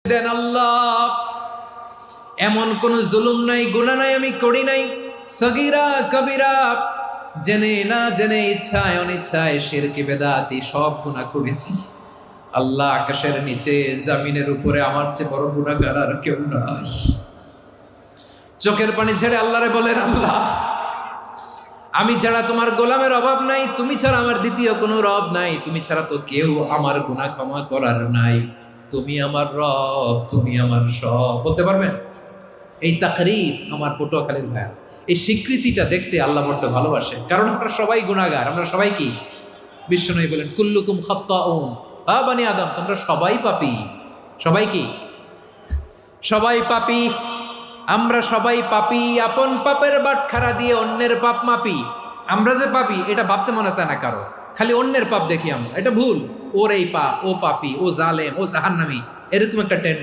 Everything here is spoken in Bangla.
দেন আল্লাহ, এমন কোন জুলুম নাই, গুনাহ নাই আমি করি নাই, সগীরা কবিরা, জেনে না জেনে, ইচ্ছায় অনিচ্ছায়, শিরকি বেদাতি সব গুনাহ করেছি। আল্লাহ, আকাশের নিচে জমিনের উপরে আমার চেয়ে বড় গুনাহগার আর কেউ নাই। চোখের পানি ছেড়ে আল্লাহরে বলেন, আল্লাহ, আমি ছাড়া তোমার গোলামের অভাব নাই, তুমি ছাড়া আমার দ্বিতীয় কোনো রব নাই, তুমি ছাড়া তো কেউ আমার গুনাহ ক্ষমা করার নাই, তুমি আমার রব, তুমি আমার সব। বলতে পারবেন? এই তাকরীর আমার পটুয়াখালীর ভাইয়া, এই স্বীকৃতিটা দেখতে আল্লাহ বড্ড ভালোবাসে, কারণ আমরা সবাই গুনাহগার। আমরা সবাই কি? বিশ্বনবী বলেন, কুল্লুকুম খাত্তাউন, বানি আদম, তোমরা সবাই পাপী। সবাই কি? সবাই পাপী। আমরা সবাই পাপী। আপন পাপের বাটখারা দিয়ে অন্যের পাপ মাপি। আমরা যে পাপী এটা ভাবতে মনে চায় না কারো, খালি অন্যের পাপ দেখি আমরা, এটা ভুল। ওর এই পাপ, ও পাপী, ও জালেম, ও জাহান্নামী, এরকম একটা